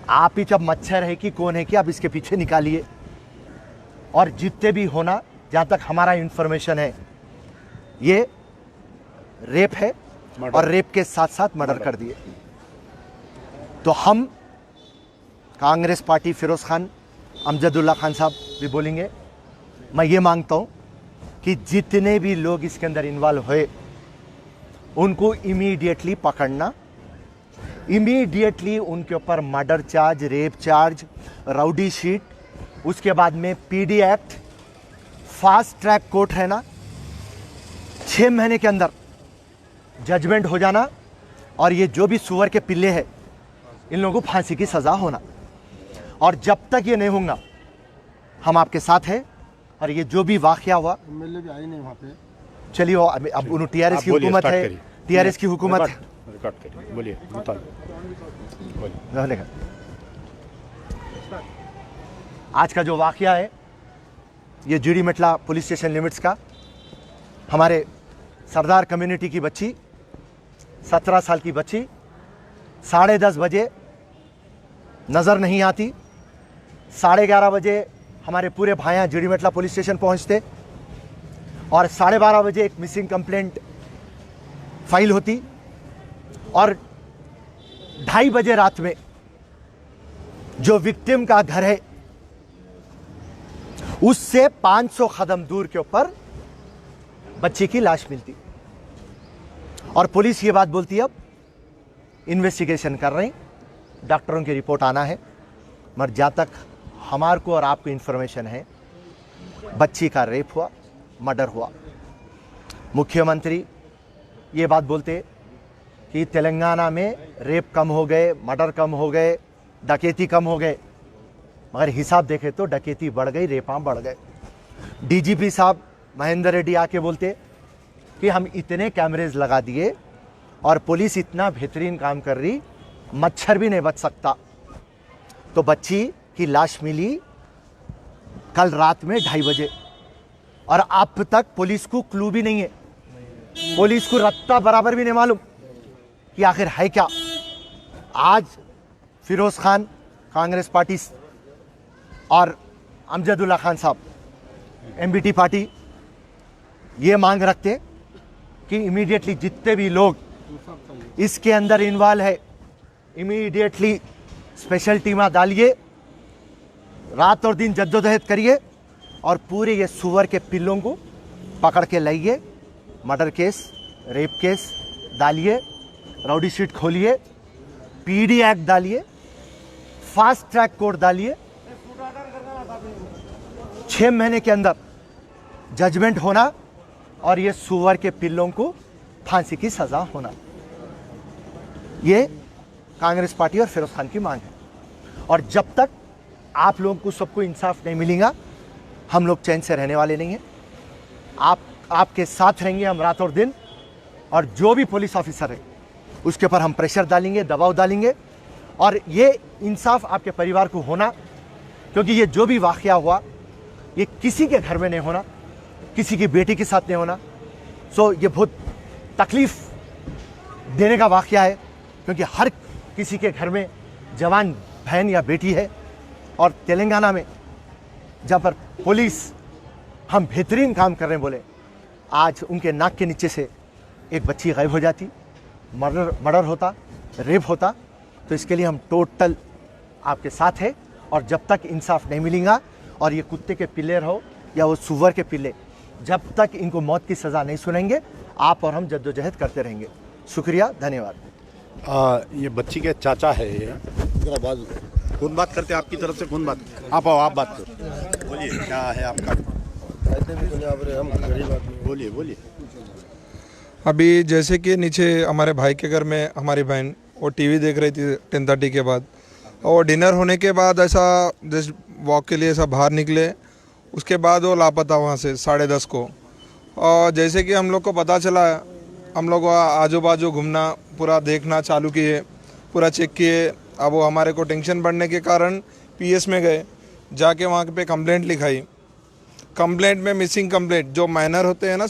आप ही जब मच्छर है कि कौन है कि आप इसके पीछे निकालिए। और जितने भी होना, जहाँ तक हमारा इंफॉर्मेशन है, ये रेप है और रेप के साथ साथ मर्डर कर दिए। तो हम कांग्रेस पार्टी, फिरोज खान, अमजदुल्ला खान साहब भी बोलेंगे, मैं ये मांगता हूँ कि जितने भी लोग इसके अंदर इन्वॉल्व हुए उनको इमीडिएटली पकड़ना, इमीडिएटली उनके ऊपर murder charge, rape charge, rowdy sheet, उसके बाद में PD act, fast track court है ना, 6 महीने के अंदर जजमेंट हो जाना, और ये जो भी सुअर के पिल्ले हैं इन लोगों को फांसी की सज़ा होना। और जब तक ये नहीं होगा हम आपके साथ हैं। और ये जो भी वाक़या हुआ, एमएलए भी आई नहीं वहाँ पे, चलिए अब उन टीआरएस की हुकूमत है, टीआरएस की हुकूमत है। बोलिए आज का जो वाक़या है ये जीडी मेटला पुलिस स्टेशन लिमिट्स का, हमारे सरदार कम्युनिटी की बच्ची, 17 साल की बच्ची, 10:30 बजे नज़र नहीं आती, 11:30 बजे हमारे पूरे भाइयाँ जीडी मेटला पुलिस स्टेशन पहुँचते और 12:30 बजे एक मिसिंग कंप्लेंट फाइल होती, और 2:30 बजे रात में जो विक्टिम का घर है उससे 500 कदम दूर के ऊपर बच्ची की लाश मिलती। और पुलिस ये बात बोलती है अब इन्वेस्टिगेशन कर रही, डॉक्टरों की रिपोर्ट आना है। मगर जहाँ तक हमारे को और आपको इन्फॉर्मेशन है, बच्ची का रेप हुआ, मर्डर हुआ। मुख्यमंत्री ये बात बोलते कि तेलंगाना में रेप कम हो गए, मर्डर कम हो गए, डकैती कम हो गए, मगर हिसाब देखे तो डकैती बढ़ गई, रेपां बढ़ गए। डीजीपी साहब महेंद्र रेड्डी आके बोलते कि हम इतने कैमरेज लगा दिए और पुलिस इतना बेहतरीन काम कर रही, मच्छर भी नहीं बच सकता। तो बच्ची की लाश मिली कल रात में 2:30 बजे, और अब तक पुलिस को क्लू भी नहीं है, पुलिस को रत्ता बराबर भी नहीं मालूम कि आखिर है क्या। आज फिरोज खान, कांग्रेस पार्टी और अमजदुल्ला खान साहब एमबीटी पार्टी ये मांग रखते कि इमीडिएटली जितने भी लोग इसके अंदर इन्वॉल्व है, इमीडिएटली स्पेशल टीमा डालिए, रात और दिन जद्दोजहद करिए और पूरे ये सुअर के पिल्लों को पकड़ के लाइए। मर्डर केस, रेप केस डालिए, राउडी शीट खोलिए, पीडी एक्ट डालिए, फास्ट ट्रैक कोर्ट डालिए, 6 महीने के अंदर जजमेंट होना और ये सुअर के पिल्लों को फांसी की सजा होना। ये कांग्रेस पार्टी और फिरोज खान की मांग है। और जब तक आप लोगों को सबको इंसाफ नहीं मिलेगा, हम लोग चैन से रहने वाले नहीं हैं। आपके साथ रहेंगे हम रात और दिन, और जो भी पुलिस ऑफिसर है उसके ऊपर हम प्रेशर डालेंगे, दबाव डालेंगे, और ये इंसाफ आपके परिवार को होना, क्योंकि ये जो भी वाक़या हुआ ये किसी के घर में नहीं होना, किसी की बेटी के साथ नहीं होना। सो ये बहुत तकलीफ़ देने का वाक़या है, क्योंकि हर किसी के घर में जवान बहन या बेटी है। और तेलंगाना में जहाँ पर पुलिस हम बेहतरीन काम कर रहे हैं बोले, आज उनके नाक के नीचे से एक बच्ची गायब हो जाती, मर्डर होता, रेप होता। तो इसके लिए हम टोटल आपके साथ है। और जब तक इंसाफ नहीं मिलेगा, और ये कुत्ते के पिल्ले रहो या वो सुअर के पिल्ले, जब तक इनको मौत की सज़ा नहीं सुनेंगे, आप और हम जद्दोजहद करते रहेंगे। शुक्रिया, धन्यवाद। ये बच्ची के चाचा है, ये जरा बात, कौन बात करते हैं आपकी तरफ से? कौन बात? आप आओ, आप बात करो, बोलिए क्या है आपका? बोलिए। अभी जैसे कि नीचे हमारे भाई के घर में हमारी बहन वो टीवी देख रही थी 10:30 के बाद, और डिनर होने के बाद ऐसा जस्ट वॉक के लिए ऐसा बाहर निकले, उसके बाद वो लापता वहाँ से 10:30 को। और जैसे कि हम लोग को पता चला, हम लोग आजू बाजू घूमना, पूरा देखना चालू किए, पूरा चेक किए। अब वो हमारे को टेंशन बढ़ने के कारण पीएस में गए, जाके वहाँ पे कंप्लेंट लिखाई। कंप्लेंट में मिसिंग कंप्लेंट जो माइनर होते हैं ना,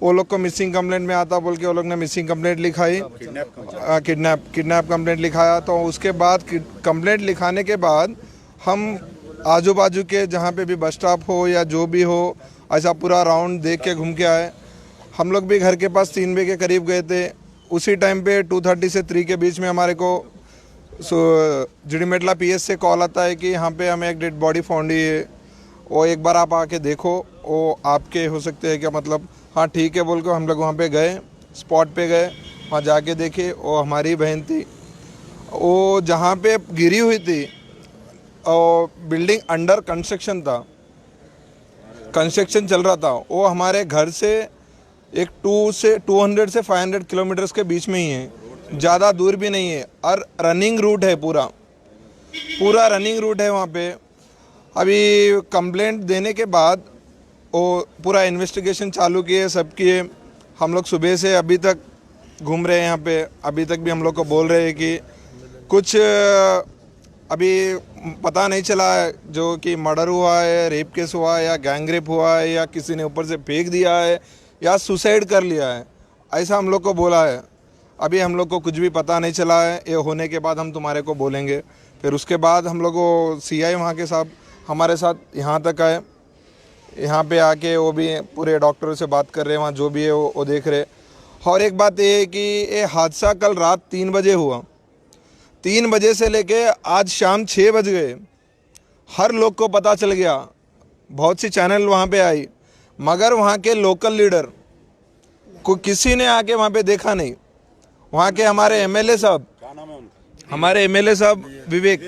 वो लोग को मिसिंग कंप्लेंट में आता बोल के वो लोग ने मिसिंग कंप्लेंट लिखाई, किडनैप कंप्लेंट लिखाया। तो उसके बाद कंप्लेंट लिखाने के बाद हम आजू बाजू के जहाँ पे भी बस स्टॉप हो या जो भी हो ऐसा पूरा राउंड देख के घूम के आए। हम लोग भी घर के पास 3 बजे के करीब गए थे। उसी टाइम पे 2:30 से 3 के बीच में हमारे को जिडीमेटला PS से कॉल आता है कि यहाँ पे हमें एक डेड बॉडी फाउंड हुई है, वो एक बार आप आके देखो, वो आपके हो सकते हैं क्या, मतलब हाँ ठीक है बोल के हम लोग वहाँ पे गए, स्पॉट पे गए, वहाँ जाके देखे वो हमारी बहन थी। वो जहाँ पे गिरी हुई थी और बिल्डिंग अंडर कंस्ट्रक्शन था, कंस्ट्रक्शन चल रहा था, वो हमारे घर से एक 200 से 500 किलोमीटर्स के बीच में ही है, ज़्यादा दूर भी नहीं है। और रनिंग रूट है, पूरा रनिंग रूट है वहाँ पे। अभी कंप्लेंट देने के बाद वो पूरा इन्वेस्टिगेशन चालू किए, सब किए। हम लोग सुबह से अभी तक घूम रहे हैं यहाँ पे। अभी तक भी हम लोग को बोल रहे हैं कि कुछ अभी पता नहीं चला है जो कि मर्डर हुआ है, रेप केस हुआ है या गैंग रेप हुआ है या किसी ने ऊपर से फेंक दिया है या सुसाइड कर लिया है, ऐसा हम लोग को बोला है। अभी हम लोग को कुछ भी पता नहीं चला है। ये होने के बाद हम तुम्हारे को बोलेंगे। फिर उसके बाद हम लोग को CI वहाँ के साहब हमारे साथ यहाँ तक आए, यहाँ पे आके वो भी पूरे डॉक्टरों से बात कर रहे हैं, वहाँ जो भी है वो देख रहे। और एक बात ये है कि ये हादसा कल रात 3 बजे हुआ। 3 बजे से लेके आज शाम 6 बज गए, हर लोग को पता चल गया, बहुत सी चैनल वहाँ पे आई, मगर वहाँ के लोकल लीडर को किसी ने आके वहाँ पे देखा नहीं। वहाँ के हमारे MLA साहब, हमारे MLA साहब विवेक,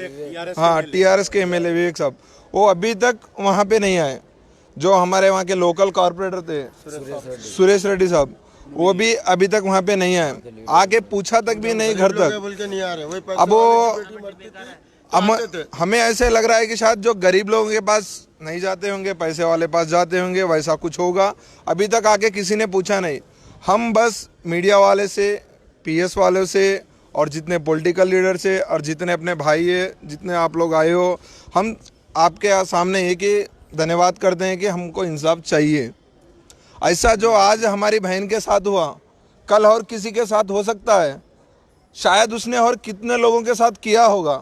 हाँ TRS के MLA विवेक साहब, वो अभी तक वहाँ पे नहीं आए। जो हमारे वहाँ के लोकल कॉरपोरेटर थे सुरेश रेड्डी साहब, वो भी अभी तक वहाँ पे नहीं आए, आके पूछा तक भी नहीं घर तक। अब वो हमें ऐसे लग रहा है कि शायद जो गरीब लोगों के पास नहीं जाते होंगे, पैसे वाले पास जाते होंगे, वैसा कुछ होगा। अभी तक आके किसी ने पूछा नहीं। हम बस मीडिया वाले से, PS वालों से और जितने पॉलिटिकल लीडर से और जितने अपने भाई है, जितने आप लोग आए हो, हम आपके सामने ये कि धन्यवाद करते हैं कि हमको इंसाफ चाहिए। ऐसा जो आज हमारी बहन के साथ हुआ, कल और किसी के साथ हो सकता है। शायद उसने और कितने लोगों के साथ किया होगा,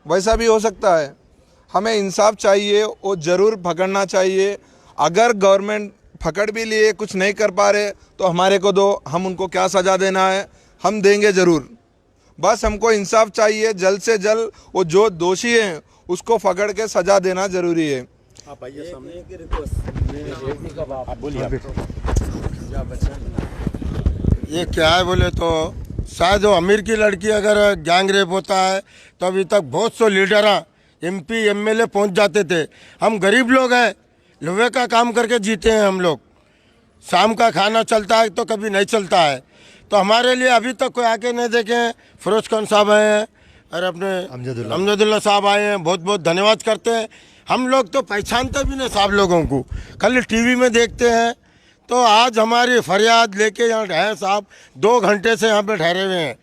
वैसा भी हो सकता है। हमें इंसाफ चाहिए, वो ज़रूर पकड़ना चाहिए। अगर गवर्नमेंट पकड़ भी लिए, कुछ नहीं कर पा रहे, तो हमारे को दो, हम उनको क्या सज़ा देना है हम देंगे ज़रूर। बस हमको इंसाफ चाहिए, जल्द से जल्द वो जो दोषी हैं उसको पकड़ के सज़ा देना ज़रूरी है। आप आइए सामने, आप बोलिए। ये क्या है बोले तो शायद वो अमीर की लड़की अगर गैंग रेप होता है तो अभी तक बहुत से लीडर MP MLA पहुंच जाते थे। हम गरीब लोग हैं, लोहे का काम करके जीते हैं हम लोग। शाम का खाना चलता है तो कभी नहीं चलता है। तो हमारे लिए अभी तक कोई आके नहीं देखे। फिरोज खान साहब आए हैं और अपने अमजदुल्ला साहब आए हैं, बहुत बहुत धन्यवाद करते हैं। हम लोग तो पहचानते भी नहीं साहब लोगों को, खाली TV में देखते हैं। तो आज हमारी फरियाद लेके यहाँ हैं साहब, 2 घंटे से यहाँ पे ठहरे हुए हैं,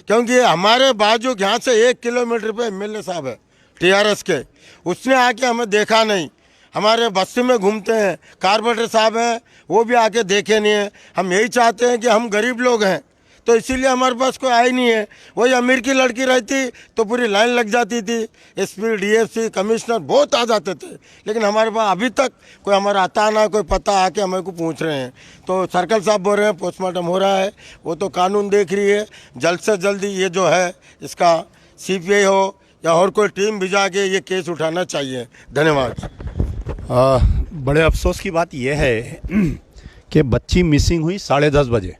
क्योंकि हमारे बाजू यहाँ से 1 किलोमीटर पे MLA साहब है TRS के, उसने आके हमें देखा नहीं। हमारे बस्ती में घूमते हैं, कारपोरेटर साहब हैं, वो भी आके देखे नहीं है। हम यही चाहते हैं कि हम गरीब लोग हैं, तो इसीलिए हमारे पास कोई आई नहीं है। वही अमीर की लड़की रहती तो पूरी लाइन लग जाती थी, SP DFC कमिश्नर बहुत आ जाते थे, लेकिन हमारे पास अभी तक कोई हमारा आता ना, कोई पता आके हमें को पूछ रहे हैं। तो सर्कल साहब बोल रहे हैं पोस्टमार्टम हो रहा है, वो तो कानून देख रही है। जल्द से जल्दी ये जो है इसका CPI हो या और कोई टीम भिजा के ये केस उठाना चाहिए। धन्यवाद। बड़े अफसोस की बात यह है कि बच्ची मिसिंग हुई 10:30 बजे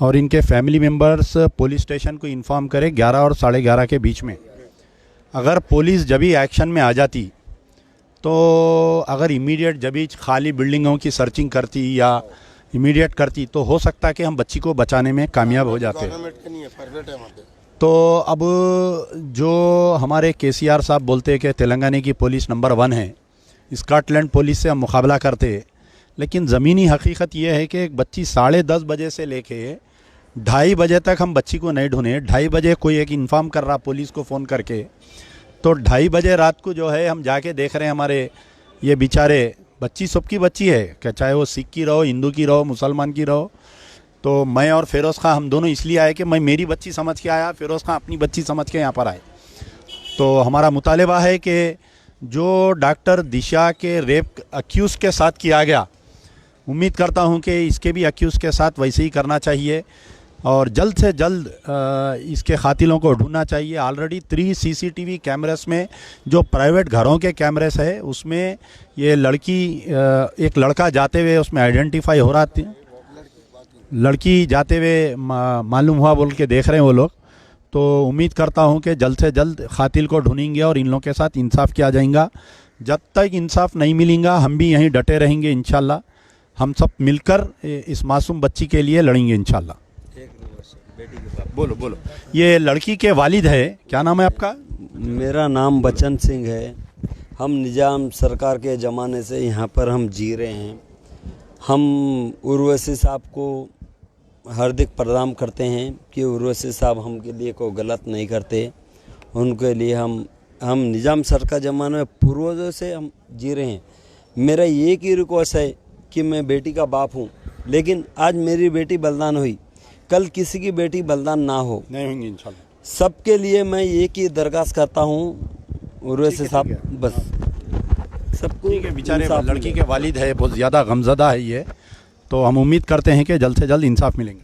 और इनके फैमिली मेंबर्स पुलिस स्टेशन को इन्फॉर्म करे 11 और 11:30 के बीच में। अगर पुलिस जब ही एक्शन में आ जाती, तो अगर इमीडिएट जब ही खाली बिल्डिंगों की सर्चिंग करती या इमीडिएट करती, तो हो सकता है कि हम बच्ची को बचाने में कामयाब हो जाते। तो अब जो हमारे KCR साहब बोलते हैं कि तेलंगाना की पुलिस नंबर 1 है, स्कॉटलैंड पुलिस से हम मुकाबला करते, लेकिन ज़मीनी हकीकत यह है कि एक बच्ची 10:30 बजे से लेके 2:30 बजे तक हम बच्ची को नहीं ढूंढे। 2:30 बजे कोई एक इन्फॉर्म कर रहा पुलिस को फ़ोन करके, तो 2:30 बजे रात को जो है हम जाके देख रहे हैं हमारे ये बेचारे बच्ची सबकी बच्ची है, क्या चाहे वो सिख की रहो, हिंदू की रहो, मुसलमान की रहो। तो मैं और फिरोज़ खां हम दोनों इसलिए आए कि मैं मेरी बच्ची समझ के आया, फिरोज़ खां अपनी बच्ची समझ के यहाँ पर आए। तो हमारा मुतालिबा है कि जो डॉक्टर दिशा के रेप अक्यूज़ के साथ किया गया, उम्मीद करता हूँ कि इसके भी अक्यूज़ के साथ वैसे ही करना चाहिए और जल्द से जल्द इसके कातिलों को ढूंढना चाहिए। ऑलरेडी 3 CCTV कैमरेस में, जो प्राइवेट घरों के कैमरेस है, उसमें ये लड़की, एक लड़का जाते हुए उसमें आइडेंटिफाई हो रहा था, लड़की जाते हुए मालूम हुआ बोल के देख रहे हैं वो लोग। तो उम्मीद करता हूं कि जल्द से जल्द कातिल को ढूंढेंगे और इन लोगों के साथ इंसाफ किया जाएगा। जब तक इंसाफ नहीं मिलेगा हम भी यहीं डटे रहेंगे इंशाल्लाह। हम सब मिलकर इस मासूम बच्ची के लिए लड़ेंगे इंशाल्लाह। बोलो बोलो। ये लड़की के वालिद है, क्या नाम है आपका? मेरा नाम बचन सिंह है। हम निज़ाम सरकार के ज़माने से यहाँ पर हम जी रहे हैं। हम उर्वशी साहब को हार्दिक प्रणाम करते हैं कि उर्वशी साहब हम के लिए कोई गलत नहीं करते। उनके लिए हम निज़ाम सरकार ज़माने में पूर्वजों से हम जी रहे हैं। मेरा एक ही रिक्वेस्ट है कि मैं बेटी का बाप हूँ, लेकिन आज मेरी बेटी बलिदान हुई, कल किसी की बेटी बलिदान ना हो, नहीं होंगे इंशाल्लाह। सबके लिए मैं एक ही दरखास्त करता हूँ, उर्वशी साहब बस सबको। ठीक है, बेचारे लड़की के वालिद है, बहुत ज़्यादा गमज़दा है ये। तो हम उम्मीद करते हैं कि जल्द से जल्द इंसाफ मिलेंगे।